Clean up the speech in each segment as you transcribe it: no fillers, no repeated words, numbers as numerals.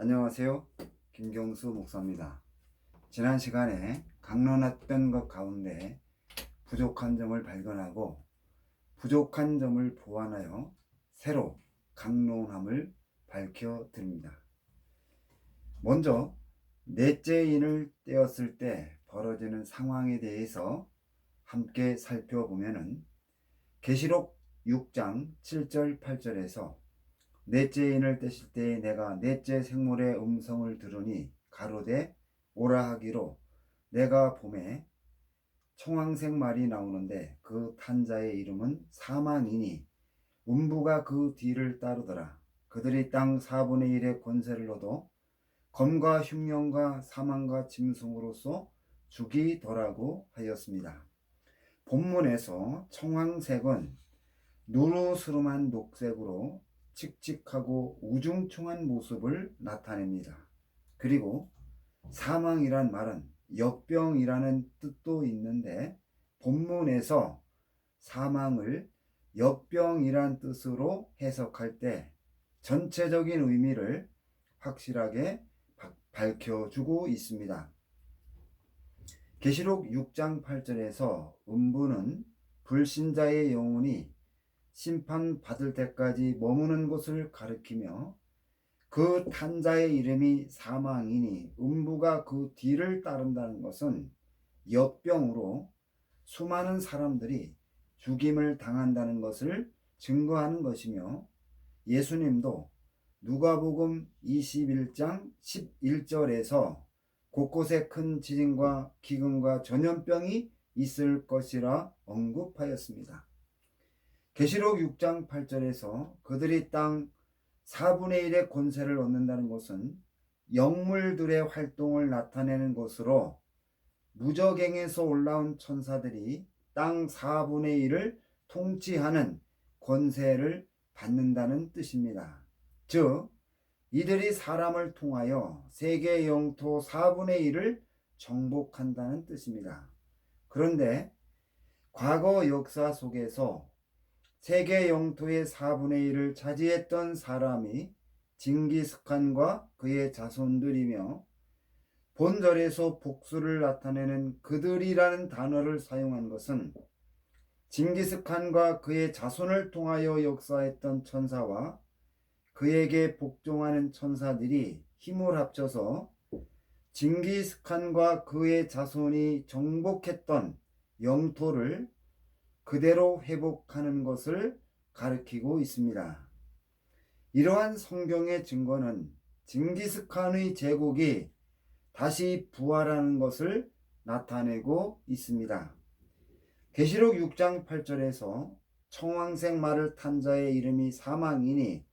안녕하세요. 김경수 목사입니다. 지난 시간에 강론했던 것 가운데 부족한 점을 발견하고 부족한 점을 보완하여 새로 강론함을 밝혀드립니다. 먼저 넷째 인을 떼었을 때 벌어지는 상황에 대해서 함께 살펴보면은 계시록 6장 7절 8절에서 넷째 인을 떼실 때에 내가 넷째 생물의 음성을 들으니 가로되 오라 하기로 내가 봄에 청황색 말이 나오는데 그 탄자의 이름은 사망이니 음부가 그 뒤를 따르더라. 그들이 땅 4분의 1의 권세를 얻어 검과 흉년과 사망과 짐승으로서 죽이더라고 하였습니다. 본문에서 청황색은 누르스름한 녹색으로 칙칙하고 우중충한 모습을 나타냅니다. 그리고 사망이란 말은 역병이라는 뜻도 있는데 본문에서 사망을 역병이란 뜻으로 해석할 때 전체적인 의미를 확실하게 밝혀주고 있습니다. 계시록 6장 8절에서 음부는 불신자의 영혼이 심판받을 때까지 머무는 곳을 가리키며 그 탄자의 이름이 사망이니 음부가 그 뒤를 따른다는 것은 역병으로 수많은 사람들이 죽임을 당한다는 것을 증거하는 것이며 예수님도 누가복음 21장 11절에서 곳곳에 큰 지진과 기근과 전염병이 있을 것이라 언급하였습니다. 계시록 6장 8절에서 그들이 땅 4분의 1의 권세를 얻는다는 것은 영물들의 활동을 나타내는 것으로 무저갱에서 올라온 천사들이 땅 4분의 1을 통치하는 권세를 받는다는 뜻입니다. 즉 이들이 사람을 통하여 세계 영토 4분의 1을 정복한다는 뜻입니다. 그런데 과거 역사 속에서 세계 영토의 4분의 1을 차지했던 사람이 징기스칸과 그의 자손들이며 본절에서 복수를 나타내는 그들이라는 단어를 사용한 것은 징기스칸과 그의 자손을 통하여 역사했던 천사와 그에게 복종하는 천사들이 힘을 합쳐서 징기스칸과 그의 자손이 정복했던 영토를 그대로 회복하는 것을 가리키고 있습니다. 이러한 성경의 증거는 징기스칸의 제국이 다시 부활하는 것을 나타내고 있습니다. 계시록 6장 8절에서 청황색 말을 탄 자의 이름이 사망이니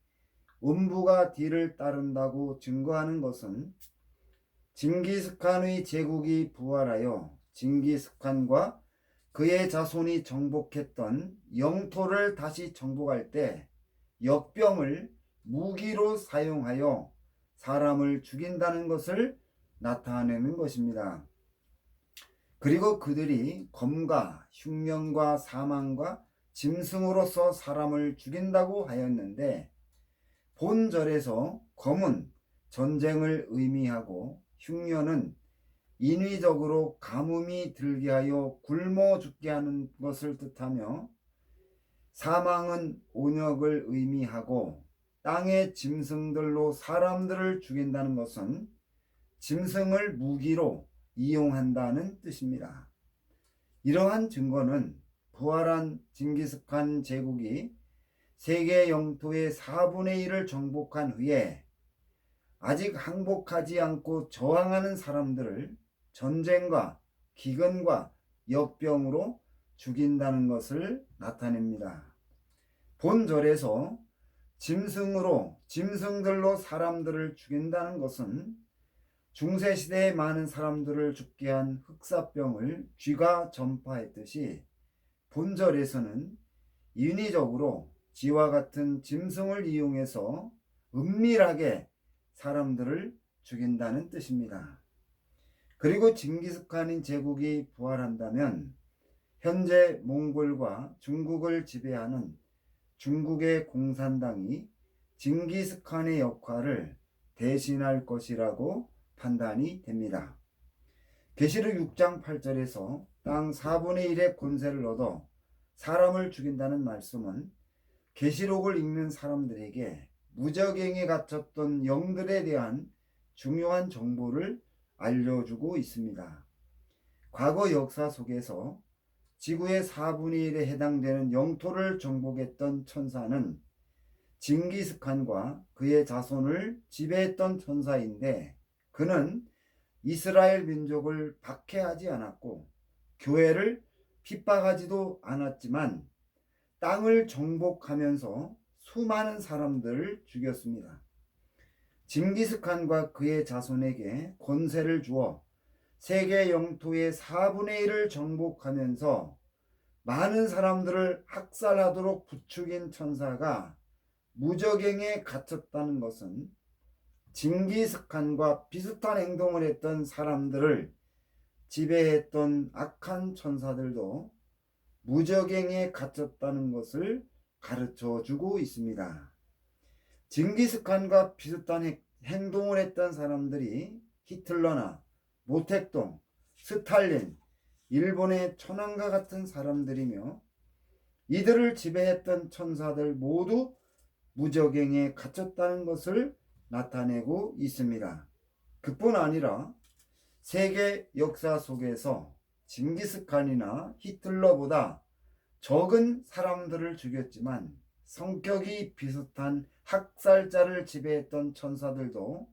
음부가 뒤를 따른다고 증거하는 것은 징기스칸의 제국이 부활하여 징기스칸과 그의 자손이 정복했던 영토를 다시 정복할 때 역병을 무기로 사용하여 사람을 죽인다는 것을 나타내는 것입니다. 그리고 그들이 검과 흉년과 사망과 짐승으로서 사람을 죽인다고 하였는데 본절에서 검은 전쟁을 의미하고 흉년은 인위적으로 가뭄이 들게 하여 굶어 죽게 하는 것을 뜻하며 사망은 온역을 의미하고 땅의 짐승들로 사람들을 죽인다는 것은 짐승을 무기로 이용한다는 뜻입니다. 이러한 증거는 부활한 징기스칸 제국이 세계 영토의 4분의 1을 정복한 후에 아직 항복하지 않고 저항하는 사람들을 전쟁과 기근과 역병으로 죽인다는 것을 나타냅니다. 본절에서 짐승들로 사람들을 죽인다는 것은 중세시대에 많은 사람들을 죽게 한 흑사병을 쥐가 전파했듯이 본절에서는 인위적으로 쥐와 같은 짐승을 이용해서 은밀하게 사람들을 죽인다는 뜻입니다. 그리고 징기스칸인 제국이 부활한다면 현재 몽골과 중국을 지배하는 중국의 공산당이 징기스칸의 역할을 대신할 것이라고 판단이 됩니다. 계시록 6장 8절에서 땅 4분의 1의 권세를 얻어 사람을 죽인다는 말씀은 계시록을 읽는 사람들에게 무적행에 갇혔던 영들에 대한 중요한 정보를 알려주고 있습니다. 과거 역사 속에서 지구의 4분의 1에 해당되는 영토를 정복했던 천사는 징기스칸과 그의 자손을 지배했던 천사인데, 그는 이스라엘 민족을 박해하지 않았고 교회를 핍박하지도 않았지만 땅을 정복하면서 수많은 사람들을 죽였습니다. 징기스칸과 그의 자손에게 권세를 주어 세계 영토의 4분의 1을 정복하면서 많은 사람들을 학살하도록 부추긴 천사가 무적행에 갇혔다는 것은 징기스칸과 비슷한 행동을 했던 사람들을 지배했던 악한 천사들도 무적행에 갇혔다는 것을 가르쳐 주고 있습니다. 징기스칸과 비슷한 행동을 했던 사람들이 히틀러나 모택동, 스탈린, 일본의 천황과 같은 사람들이며, 이들을 지배했던 천사들 모두 무적행에 갇혔다는 것을 나타내고 있습니다. 그뿐 아니라 세계 역사 속에서 징기스칸이나 히틀러보다 적은 사람들을 죽였지만 성격이 비슷한 학살자를 지배했던 천사들도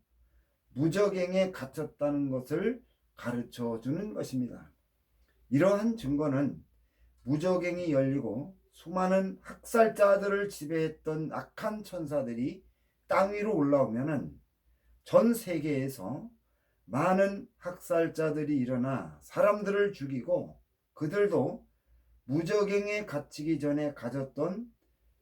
무적행에 갇혔다는 것을 가르쳐 주는 것입니다. 이러한 증거는 무적행이 열리고 수많은 학살자들을 지배했던 악한 천사들이 땅 위로 올라오면은 전 세계에서 많은 학살자들이 일어나 사람들을 죽이고 그들도 무적행에 갇히기 전에 가졌던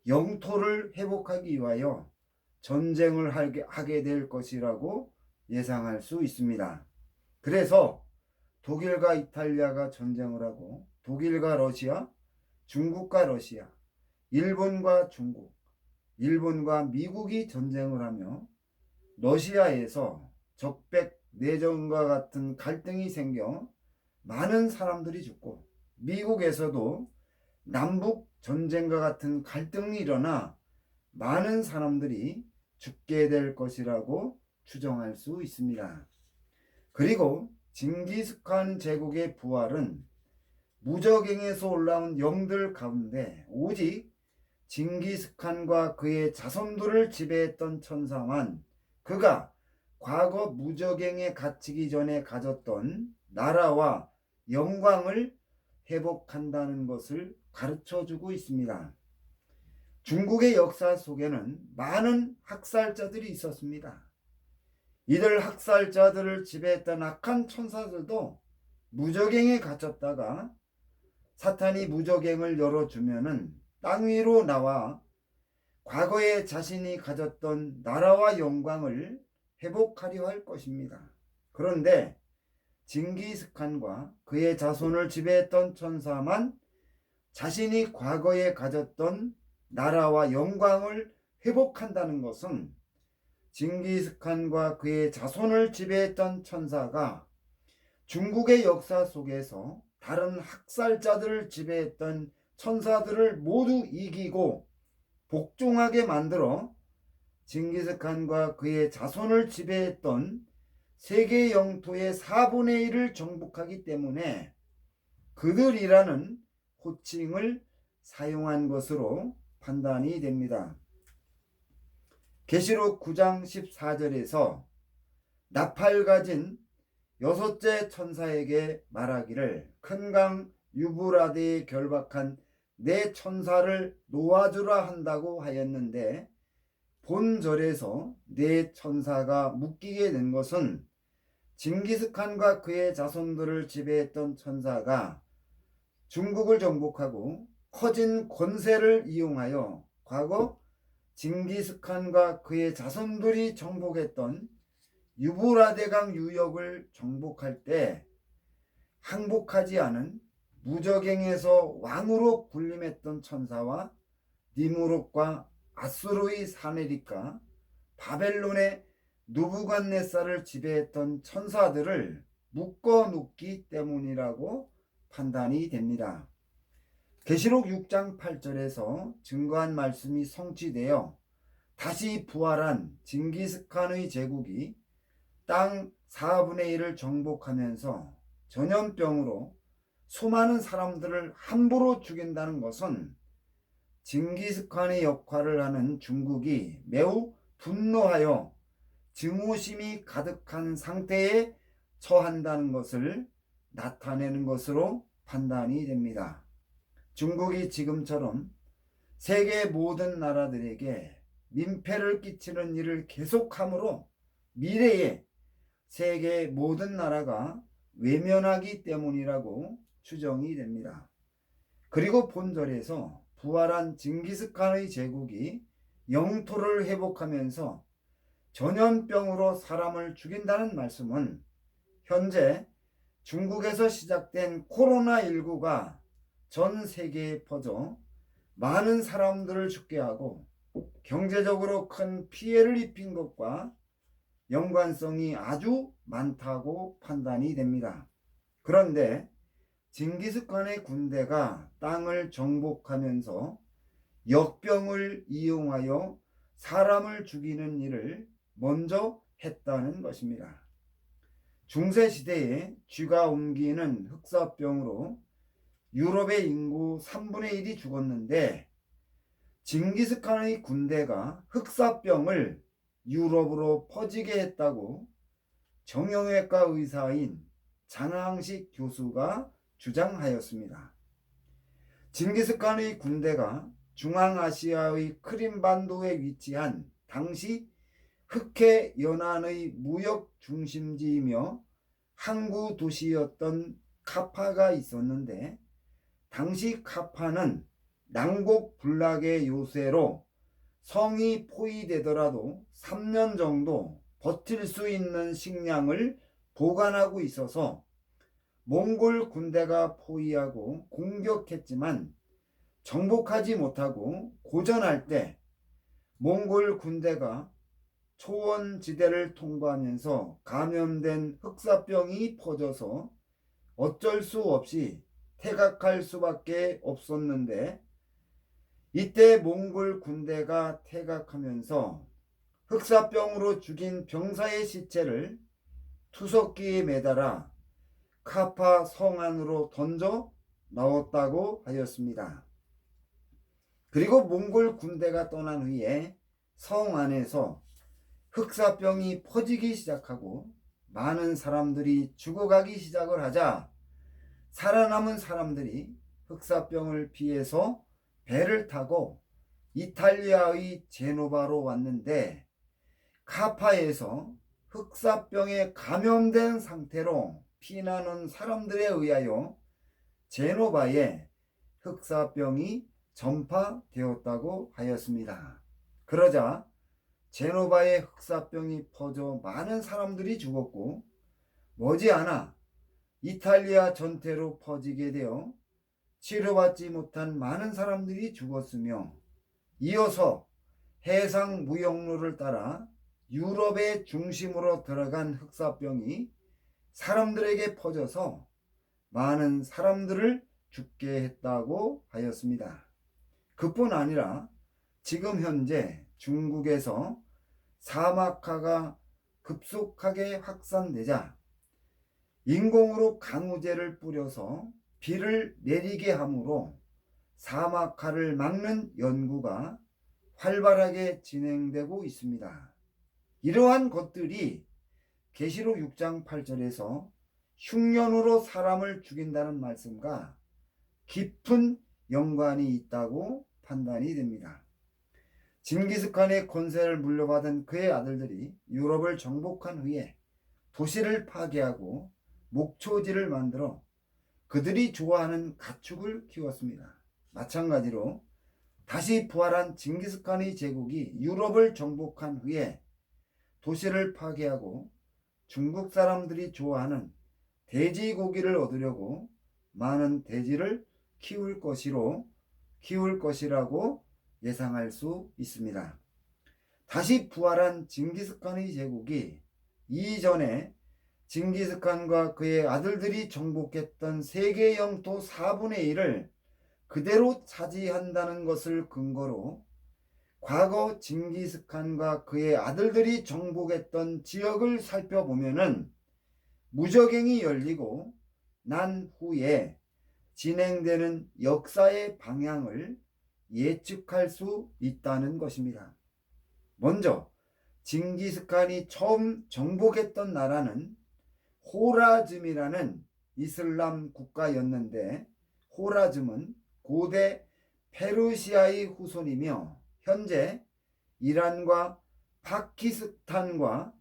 영토를 회복하기 위하여 전쟁을 하게 될 것이라고 예상할 수 있습니다. 그래서 독일과 이탈리아가 전쟁을 하고 독일과 러시아, 중국과 러시아, 일본과 중국, 일본과 미국이 전쟁을 하며 러시아에서 적백 내전과 같은 갈등이 생겨 많은 사람들이 죽고, 미국에서도 남북 전쟁과 같은 갈등이 일어나 많은 사람들이 죽게 될 것이라고 추정할 수 있습니다. 그리고 징기스칸 제국의 부활은 무적행에서 올라온 영들 가운데 오직 징기스칸과 그의 자손들을 지배했던 천사만 그가 과거 무적행에 갇히기 전에 가졌던 나라와 영광을 회복한다는 것을 가르쳐주고 있습니다. 중국의 역사 속에는 많은 학살자들이 있었습니다. 이들 학살자들을 지배했던 악한 천사들도 무적행에 갇혔다가 사탄이 무적행을 열어주면은 땅 위로 나와 과거에 자신이 가졌던 나라와 영광을 회복하려 할 것입니다. 그런데 징기스칸과 그의 자손을 지배했던 천사만 자신이 과거에 가졌던 나라와 영광을 회복한다는 것은 징기스칸과 그의 자손을 지배했던 천사가 중국의 역사 속에서 다른 학살자들을 지배했던 천사들을 모두 이기고 복종하게 만들어 징기스칸과 그의 자손을 지배했던 세계 영토의 4분의 1을 정복하기 때문에 그들이라는 호칭을 사용한 것으로 판단이 됩니다. 계시록 9장 14절에서 나팔 가진 여섯째 천사에게 말하기를 큰 강 유브라데에 결박한 네 천사를 놓아주라 한다고 하였는데, 본절에서 네 천사가 묶이게 된 것은 징기스칸과 그의 자손들을 지배했던 천사가 중국을 정복하고 커진 권세를 이용하여 과거 징기스칸과 그의 자손들이 정복했던 유브라데강 유역을 정복할 때 항복하지 않은 무적행에서 왕으로 군림했던 천사와 니무롯과 아수르의 사내립과 바벨론의 누부갓네살을 지배했던 천사들을 묶어놓기 때문이라고 판단이 됩니다. 계시록 6장 8절에서 증거한 말씀이 성취되어 다시 부활한 징기스칸의 제국이 땅 4분의 1을 정복하면서 전염병으로 수많은 사람들을 함부로 죽인다는 것은 징기스칸의 역할을 하는 중국이 매우 분노하여 증오심이 가득한 상태에 처한다는 것을 나타내는 것으로 판단이 됩니다. 중국이 지금처럼 세계 모든 나라들에게 민폐를 끼치는 일을 계속함으로 미래에 세계 모든 나라가 외면하기 때문이라고 추정이 됩니다. 그리고 본절에서 부활한 징기스칸의 제국이 영토를 회복하면서 전염병으로 사람을 죽인다는 말씀은 현재 중국에서 시작된 코로나19가 전 세계에 퍼져 많은 사람들을 죽게 하고 경제적으로 큰 피해를 입힌 것과 연관성이 아주 많다고 판단이 됩니다. 그런데 징기스칸의 군대가 땅을 정복하면서 역병을 이용하여 사람을 죽이는 일을 먼저 했다는 것입니다. 중세시대에 쥐가 옮기는 흑사병으로 유럽의 인구 3분의 1이 죽었는데 징기스칸의 군대가 흑사병을 유럽으로 퍼지게 했다고 정형외과 의사인 장항식 교수가 주장하였습니다. 징기스칸의 군대가 중앙아시아의 크림반도에 위치한 당시 흑해 연안의 무역 중심지이며 항구 도시였던 카파가 있었는데 당시 카파는 난곡 군락의 요새로 성이 포위되더라도 3년 정도 버틸 수 있는 식량을 보관하고 있어서 몽골 군대가 포위하고 공격했지만 정복하지 못하고 고전할 때 몽골 군대가 초원지대를 통과하면서 감염된 흑사병이 퍼져서 어쩔 수 없이 퇴각할 수밖에 없었는데 이때 몽골 군대가 퇴각하면서 흑사병으로 죽인 병사의 시체를 투석기에 매달아 카파 성 안으로 던져 넣었다고 하였습니다. 그리고 몽골 군대가 떠난 후에 성 안에서 흑사병이 퍼지기 시작하고 많은 사람들이 죽어가기 시작을 하자 살아남은 사람들이 흑사병을 피해서 배를 타고 이탈리아의 제노바로 왔는데 카파에서 흑사병에 감염된 상태로 피난온 사람들에 의하여 제노바에 흑사병이 전파되었다고 하였습니다. 그러자 제노바에 흑사병이 퍼져 많은 사람들이 죽었고 머지않아 이탈리아 전체로 퍼지게 되어 치료받지 못한 많은 사람들이 죽었으며 이어서 해상 무역로를 따라 유럽의 중심으로 들어간 흑사병이 사람들에게 퍼져서 많은 사람들을 죽게 했다고 하였습니다. 그뿐 아니라 지금 현재 중국에서 사막화가 급속하게 확산되자 인공으로 강우제를 뿌려서 비를 내리게 하므로 사막화를 막는 연구가 활발하게 진행되고 있습니다. 이러한 것들이 계시록 6장 8절에서 흉년으로 사람을 죽인다는 말씀과 깊은 연관이 있다고 판단이 됩니다. 징기스칸의 권세를 물려받은 그의 아들들이 유럽을 정복한 후에 도시를 파괴하고 목초지를 만들어 그들이 좋아하는 가축을 키웠습니다. 마찬가지로 다시 부활한 징기스칸의 제국이 유럽을 정복한 후에 도시를 파괴하고 중국 사람들이 좋아하는 돼지고기를 얻으려고 많은 돼지를 키울 것이라고 예상할 수 있습니다. 다시 부활한 징기스칸의 제국이 이전에 징기스칸과 그의 아들들이 정복했던 세계 영토 4분의 1을 그대로 차지한다는 것을 근거로 과거 징기스칸과 그의 아들들이 정복했던 지역을 살펴보면은 무적행이 열리고 난 후에 진행되는 역사의 방향을 예측할 수 있다는 것입니다. 먼저 징기스칸이 처음 정복했던 나라는 호라즘이라는 이슬람 국가였는데, 호라즘은 고대 페르시아의 후손이며 현재 이란과 파키스탄과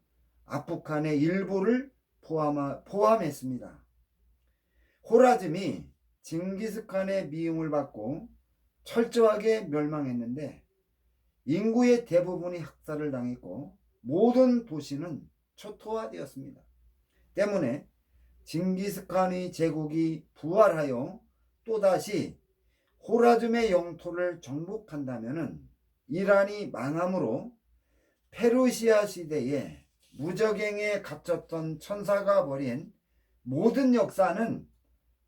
아프간의 일부를 포함했습니다. 호라즘이 징기스칸의 미움을 받고 철저하게 멸망했는데 인구의 대부분이 학살을 당했고 모든 도시는 초토화되었습니다. 때문에 징기스칸의 제국이 부활하여 또다시 호라즘의 영토를 정복한다면 이란이 망함으로 페르시아 시대에 무적행에 갇혔던 천사가 벌인 모든 역사는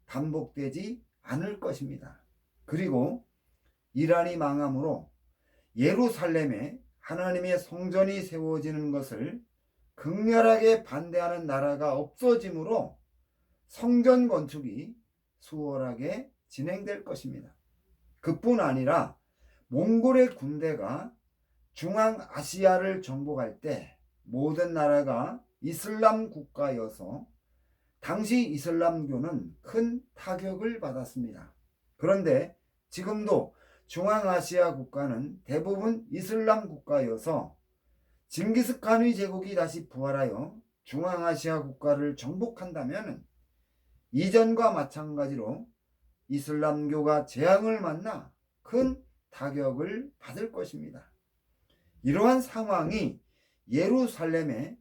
반복되지 않을 것입니다. 그리고 이란이 망함으로 예루살렘에 하나님의 성전이 세워지는 것을 극렬하게 반대하는 나라가 없어지므로 성전 건축이 수월하게 진행될 것입니다. 그뿐 아니라 몽골의 군대가 중앙아시아를 정복할 때 모든 나라가 이슬람 국가여서 당시 이슬람교는 큰 타격을 받았습니다. 그런데 지금도 중앙아시아 국가는 대부분 이슬람 국가여서 징기스칸의 제국이 다시 부활하여 중앙아시아 국가를 정복한다면 이전과 마찬가지로 이슬람교가 재앙을 만나 큰 타격을 받을 것입니다. 이러한 상황이 예루살렘에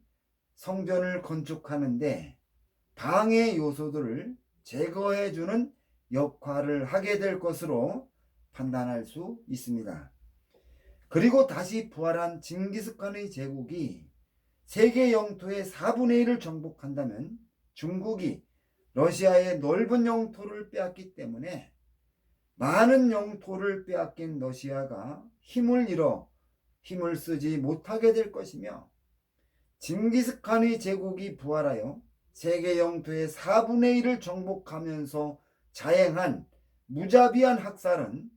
성전을 건축하는데 방해 요소들을 제거해주는 역할을 하게 될 것으로 판단할 수 있습니다. 그리고 다시 부활한 징기스칸의 제국이 세계 영토의 4분의 1을 정복한다면 중국이 러시아의 넓은 영토를 빼앗기 때문에 많은 영토를 빼앗긴 러시아가 힘을 잃어 힘을 쓰지 못하게 될 것이며, 징기스칸의 제국이 부활하여 세계 영토의 4분의 1을 정복하면서 자행한 무자비한 학살은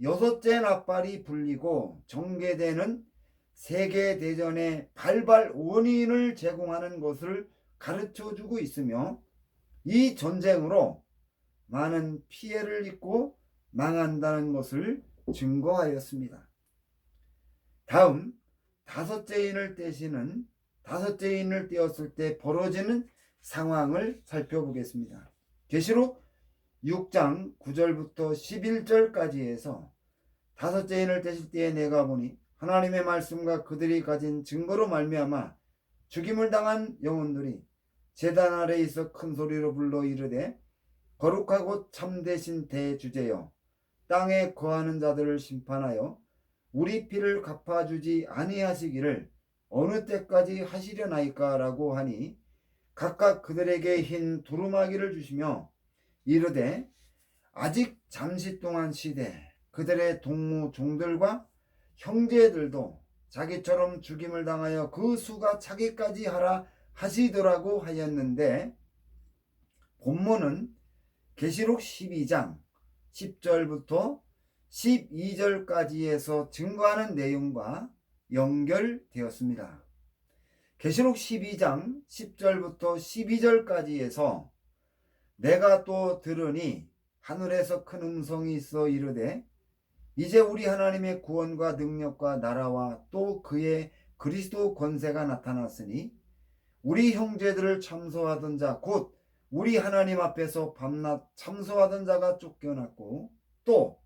여섯째 낫발이 불리고 전개되는 세계대전의 발발 원인을 제공하는 것을 가르쳐주고 있으며, 이 전쟁으로 많은 피해를 입고 망한다는 것을 증거하였습니다. 다음 다섯째 인을 떼었을 때 벌어지는 상황을 살펴보겠습니다. 계시록 6장 9절부터 11절까지 해서 다섯째 인을 떼실 때에 내가 보니 하나님의 말씀과 그들이 가진 증거로 말미암아 죽임을 당한 영혼들이 제단 아래에 있어 큰 소리로 불러 이르되 거룩하고 참되신 대주제여, 땅에 거하는 자들을 심판하여 우리 피를 갚아주지 아니하시기를 어느 때까지 하시려나이까 라고 하니 각각 그들에게 흰 두루마기를 주시며 이르되 아직 잠시 동안 시되 그들의 동무 종들과 형제들도 자기처럼 죽임을 당하여 그 수가 차기까지 하라 하시더라고 하였는데, 본문은 계시록 12장 10절부터 12절까지에서 증거하는 내용과 연결되었습니다. 계시록 12장 10절부터 12절까지에서 내가 또 들으니 하늘에서 큰 음성이 있어 이르되 이제 우리 하나님의 구원과 능력과 나라와 또 그의 그리스도 권세가 나타났으니 우리 형제들을 참소하던 자 곧 우리 하나님 앞에서 밤낮 참소하던 자가 쫓겨났고 또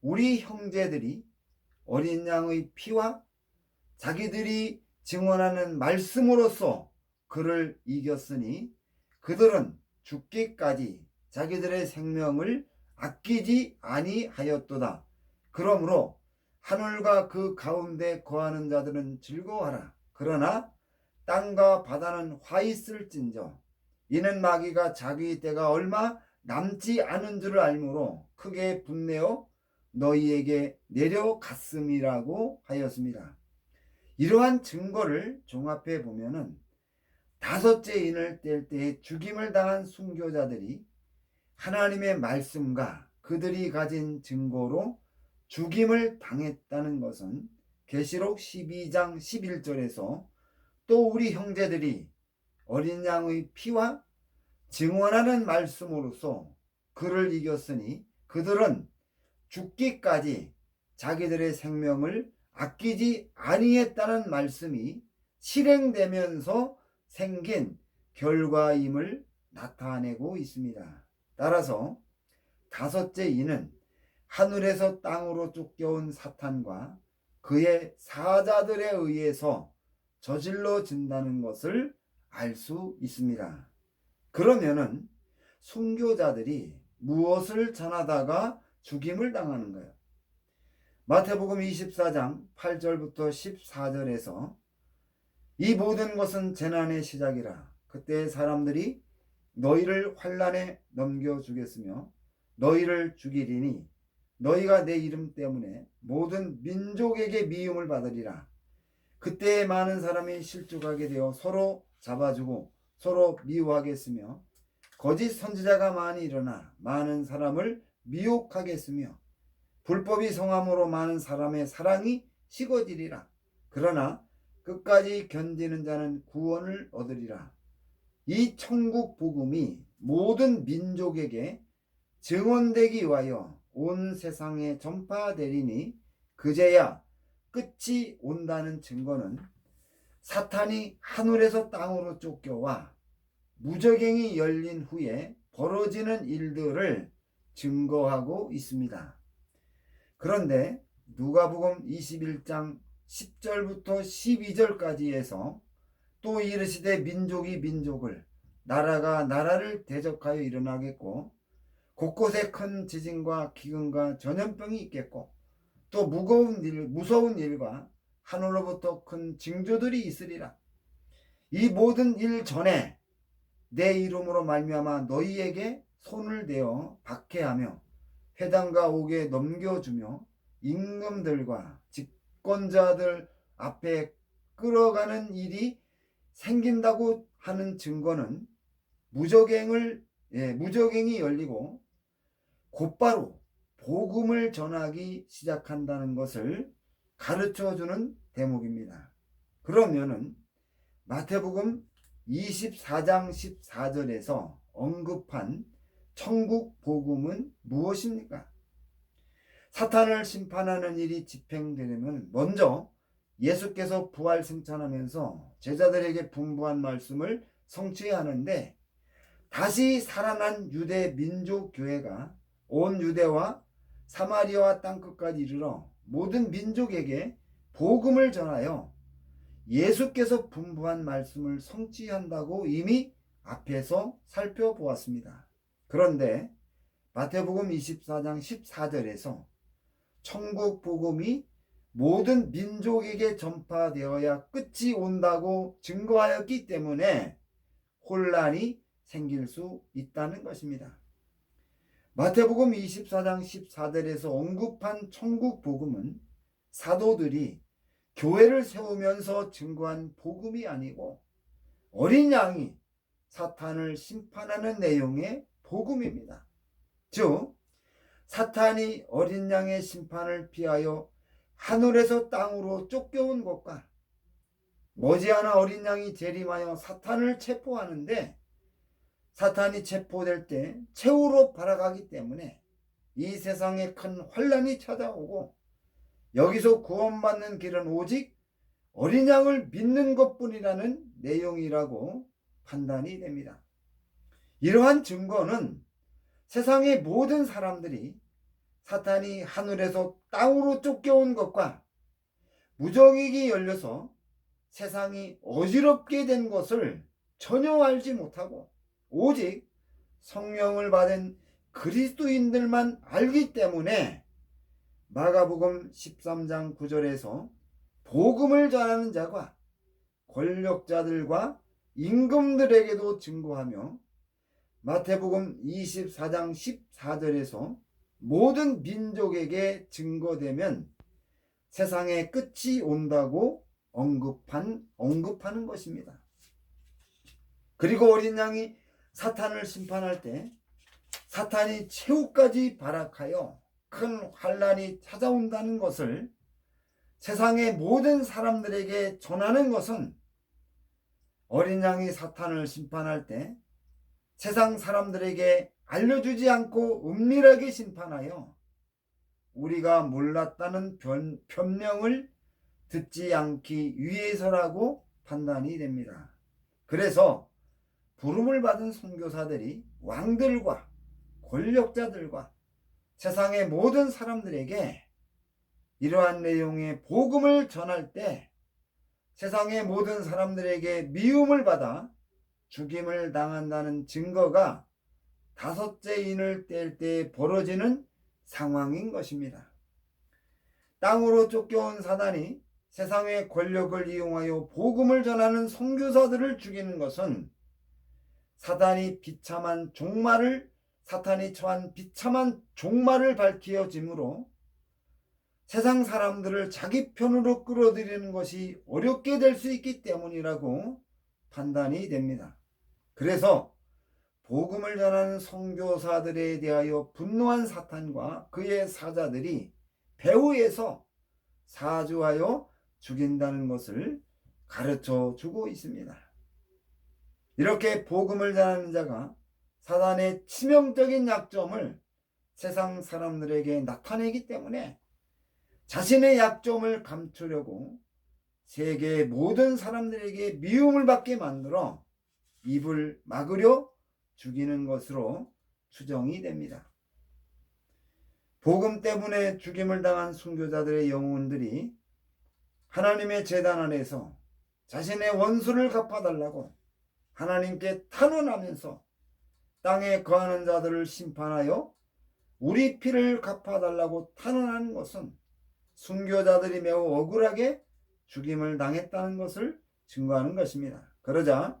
우리 형제들이 어린 양의 피와 자기들이 증언하는 말씀으로써 그를 이겼으니 그들은 죽기까지 자기들의 생명을 아끼지 아니하였도다. 그러므로 하늘과 그 가운데 거하는 자들은 즐거워하라. 그러나 땅과 바다는 화 있을진저 이는 마귀가 자기 때가 얼마 남지 않은 줄을 알므로 크게 분내어 너희에게 내려갔음이라고 하였습니다. 이러한 증거를 종합해 보면은 다섯째 인을 뗄 때에 죽임을 당한 순교자들이 하나님의 말씀과 그들이 가진 증거로 죽임을 당했다는 것은 계시록 12장 11절에서 또 우리 형제들이 어린 양의 피와 증언하는 말씀으로써 그를 이겼으니 그들은 죽기까지 자기들의 생명을 아끼지 아니했다는 말씀이 실행되면서 생긴 결과임을 나타내고 있습니다. 따라서 다섯째 인은 하늘에서 땅으로 쫓겨온 사탄과 그의 사자들에 의해서 저질러진다는 것을 알 수 있습니다. 그러면은 순교자들이 무엇을 전하다가 죽임을 당하는 거예요? 마태복음 24장 8절부터 14절에서 이 모든 것은 재난의 시작이라. 그때 사람들이 너희를 환난에 넘겨주겠으며 너희를 죽이리니 너희가 내 이름 때문에 모든 민족에게 미움을 받으리라. 그때 많은 사람이 실족하게 되어 서로 잡아주고 서로 미워하겠으며 거짓 선지자가 많이 일어나 많은 사람을 미혹하겠으며 불법이 성함으로 많은 사람의 사랑이 식어지리라. 그러나 끝까지 견디는 자는 구원을 얻으리라. 이 천국 복음이 모든 민족에게 증언되기 위하여 온 세상에 전파되리니 그제야 끝이 온다는 증거는 사탄이 하늘에서 땅으로 쫓겨와 무저갱이 열린 후에 벌어지는 일들을 증거하고 있습니다. 그런데 누가복음 21장 10절부터 12절까지 해서 또 이르시되 민족이 민족을 나라가 나라를 대적하여 일어나겠고 곳곳에 큰 지진과 기근과 전염병이 있겠고 또 무서운 일과 하늘로부터 큰 징조들이 있으리라. 이 모든 일 전에 내 이름으로 말미암아 너희에게 손을 대어 박해하며 회당과 옥에 넘겨주며 임금들과 집권자들 앞에 끌어가는 일이 생긴다고 하는 증거는 무저갱이 열리고 곧바로 복음을 전하기 시작한다는 것을 가르쳐주는 대목입니다. 그러면은 마태복음 24장 14절에서 언급한 천국 복음은 무엇입니까? 사탄을 심판하는 일이 집행되려면 먼저 예수께서 부활 승천하면서 제자들에게 분부한 말씀을 성취해야 하는데 다시 살아난 유대 민족교회가 온 유대와 사마리아와 땅끝까지 이르러 모든 민족에게 복음을 전하여 예수께서 분부한 말씀을 성취한다고 이미 앞에서 살펴보았습니다. 그런데 마태복음 24장 14절에서 천국 복음이 모든 민족에게 전파되어야 끝이 온다고 증거하였기 때문에 혼란이 생길 수 있다는 것입니다. 마태복음 24장 14절에서 언급한 천국 복음은 사도들이 교회를 세우면서 증거한 복음이 아니고 어린 양이 사탄을 심판하는 내용의 복음입니다. 즉 사탄이 어린 양의 심판을 피하여 하늘에서 땅으로 쫓겨온 것과 머지않아 어린 양이 재림하여 사탄을 체포하는데 사탄이 체포될 때 최후로 발아가기 때문에 이 세상에 큰 환난이 찾아오고 여기서 구원받는 길은 오직 어린 양을 믿는 것뿐이라는 내용이라고 판단이 됩니다. 이러한 증거는 세상의 모든 사람들이 사탄이 하늘에서 땅으로 쫓겨온 것과 무저갱이 열려서 세상이 어지럽게 된 것을 전혀 알지 못하고 오직 성령을 받은 그리스도인들만 알기 때문에 마가복음 13장 9절에서 복음을 전하는 자가 권력자들과 임금들에게도 증거하며 마태복음 24장 14절에서 모든 민족에게 증거되면 세상의 끝이 온다고 언급하는 것입니다. 그리고 어린 양이 사탄을 심판할 때 사탄이 최후까지 발악하여 큰 환란이 찾아온다는 것을 세상의 모든 사람들에게 전하는 것은 어린 양이 사탄을 심판할 때 세상 사람들에게 알려주지 않고 은밀하게 심판하여 우리가 몰랐다는 변명을 듣지 않기 위해서라고 판단이 됩니다. 그래서 부름을 받은 선교사들이 왕들과 권력자들과 세상의 모든 사람들에게 이러한 내용의 복음을 전할 때 세상의 모든 사람들에게 미움을 받아 죽임을 당한다는 증거가 다섯째 인을 뗄 때 벌어지는 상황인 것입니다. 땅으로 쫓겨온 사단이 세상의 권력을 이용하여 복음을 전하는 선교사들을 죽이는 것은 사탄이 처한 비참한 종말을 밝혀짐으로 세상 사람들을 자기 편으로 끌어들이는 것이 어렵게 될 수 있기 때문이라고 판단이 됩니다. 그래서 복음을 전하는 선교사들에 대하여 분노한 사탄과 그의 사자들이 배후에서 사주하여 죽인다는 것을 가르쳐 주고 있습니다. 이렇게 복음을 전하는 자가 사단의 치명적인 약점을 세상 사람들에게 나타내기 때문에 자신의 약점을 감추려고 세계의 모든 사람들에게 미움을 받게 만들어 입을 막으려 죽이는 것으로 추정이 됩니다. 복음 때문에 죽임을 당한 순교자들의 영혼들이 하나님의 제단 안에서 자신의 원수를 갚아달라고 하나님께 탄원하면서 땅에 거하는 자들을 심판하여 우리 피를 갚아달라고 탄원하는 것은 순교자들이 매우 억울하게 죽임을 당했다는 것을 증거하는 것입니다. 그러자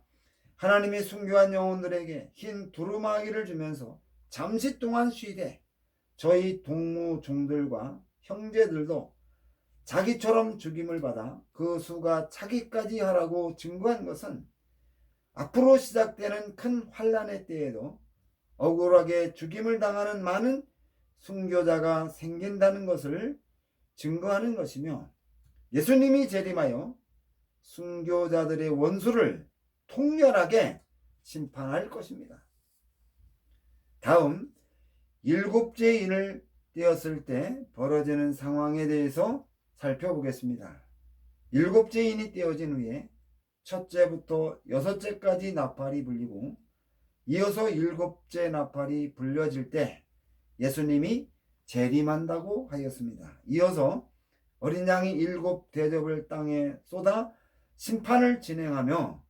하나님이 순교한 영혼들에게 흰 두루마기를 주면서 잠시 동안 쉬되 저희 동무종들과 형제들도 자기처럼 죽임을 받아 그 수가 차기까지 하라고 증거한 것은 앞으로 시작되는 큰 환란의 때에도 억울하게 죽임을 당하는 많은 순교자가 생긴다는 것을 증거하는 것이며 예수님이 재림하여 순교자들의 원수를 통렬하게 심판할 것입니다. 다음 일곱째 인을 떼었을 때 벌어지는 상황에 대해서 살펴보겠습니다. 일곱째 인이 떼어진 후에 첫째부터 여섯째까지 나팔이 불리고 이어서 일곱째 나팔이 불려질 때 예수님이 재림한다고 하였습니다. 이어서 어린 양이 일곱 대접을 땅에 쏟아 심판을 진행하며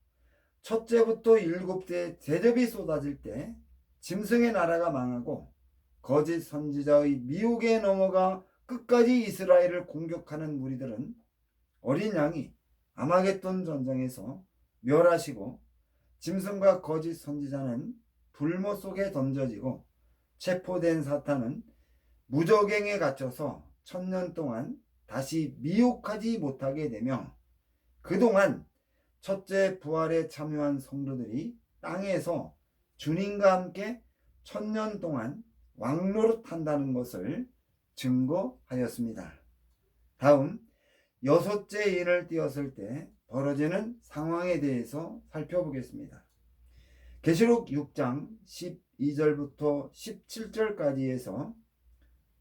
첫째부터 일곱째 대접이 쏟아질 때 짐승의 나라가 망하고 거짓 선지자의 미혹에 넘어가 끝까지 이스라엘을 공격하는 무리들은 어린 양이 아마겟돈 전쟁에서 멸하시고 짐승과 거짓 선지자는 불모 속에 던져지고 체포된 사탄은 무저갱에 갇혀서 1000년 동안 다시 미혹하지 못하게 되며 그동안 첫째 부활에 참여한 성도들이 땅에서 주님과 함께 1000년 동안 왕노릇한다는 것을 증거하였습니다. 다음 여섯째 인을 띄었을 때 벌어지는 상황에 대해서 살펴보겠습니다. 계시록 6장 12절부터 17절까지에서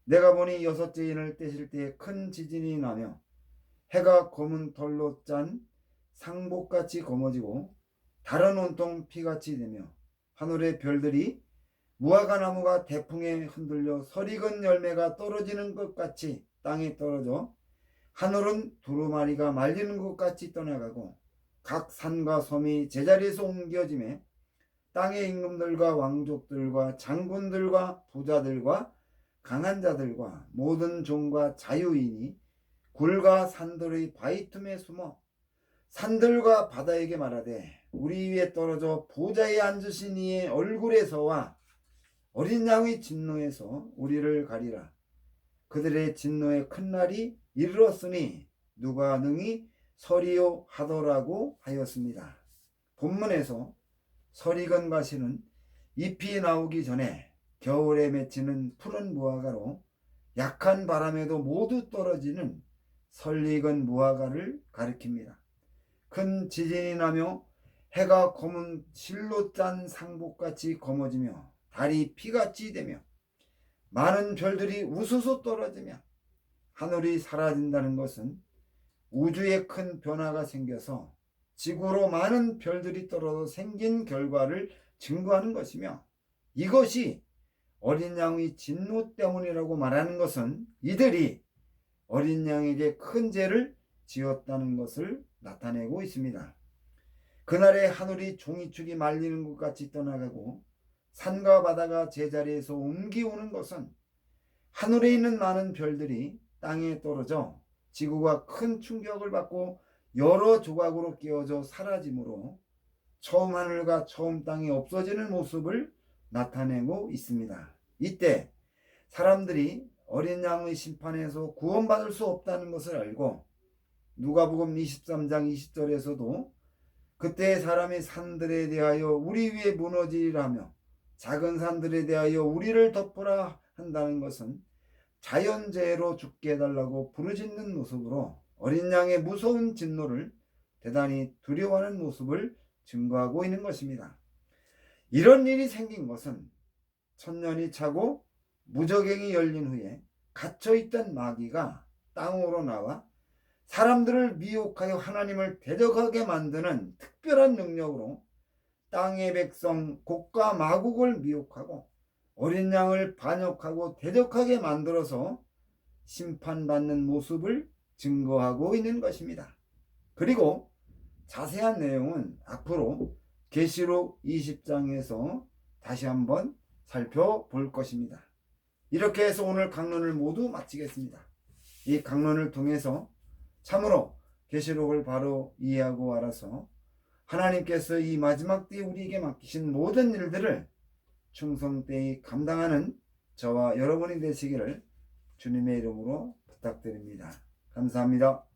내가 보니 여섯째 인을 떼실 때 큰 지진이 나며 해가 검은 털로 짠 상복같이 검어지고 달은 온통 피같이 되며 하늘의 별들이 무화과나무가 대풍에 흔들려 설익은 열매가 떨어지는 것 같이 땅에 떨어져 하늘은 두루마리가 말리는 것 같이 떠나가고 각 산과 섬이 제자리에서 옮겨지매 땅의 임금들과 왕족들과 장군들과 부자들과 강한 자들과 모든 종과 자유인이 굴과 산들의 바위 틈에 숨어 산들과 바다에게 말하되 우리 위에 떨어져 보좌에 앉으신 이의 얼굴에서와 어린 양의 진노에서 우리를 가리라. 그들의 진노의 큰 날이 이르렀으니 누가 능히 서리요 하더라고 하였습니다. 본문에서 서리건 가시는 잎이 나오기 전에 겨울에 맺히는 푸른 무화과로 약한 바람에도 모두 떨어지는 설익은 무화과를 가리킵니다. 큰 지진이 나며 해가 검은 실로 짠 상복같이 검어지며 달이 피같이 되며 많은 별들이 우수수 떨어지며 하늘이 사라진다는 것은 우주에 큰 변화가 생겨서 지구로 많은 별들이 떨어져 생긴 결과를 증거하는 것이며, 이것이 어린 양의 진노 때문이라고 말하는 것은 이들이 어린 양에게 큰 죄를 지었다는 것을 나타내고 있습니다. 그날에 하늘이 종이축이 말리는 것 같이 떠나가고 산과 바다가 제자리에서 옮기오는 것은 하늘에 있는 많은 별들이 땅에 떨어져 지구가 큰 충격을 받고 여러 조각으로 깨어져 사라지므로 처음 하늘과 처음 땅이 없어지는 모습을 나타내고 있습니다. 이때 사람들이 어린 양의 심판에서 구원받을 수 없다는 것을 알고 누가복음 23장 20절에서도 그때 사람이 산들에 대하여 우리 위에 무너지리라며 작은 산들에 대하여 우리를 덮으라 한다는 것은 자연재해로 죽게 해달라고 부르짖는 모습으로 어린 양의 무서운 진노를 대단히 두려워하는 모습을 증거하고 있는 것입니다. 이런 일이 생긴 것은 천년이 차고 무저갱이 열린 후에 갇혀있던 마귀가 땅으로 나와 사람들을 미혹하여 하나님을 대적하게 만드는 특별한 능력으로 땅의 백성 곡과 마곡을 미혹하고 어린 양을 반역하고 대적하게 만들어서 심판받는 모습을 증거하고 있는 것입니다. 그리고 자세한 내용은 앞으로 계시록 20장에서 다시 한번 살펴볼 것입니다. 이렇게 해서 오늘 강론을 모두 마치겠습니다. 이 강론을 통해서 참으로 계시록을 바로 이해하고 알아서 하나님께서 이 마지막 때에 우리에게 맡기신 모든 일들을 충성되이 감당하는 저와 여러분이 되시기를 주님의 이름으로 부탁드립니다. 감사합니다.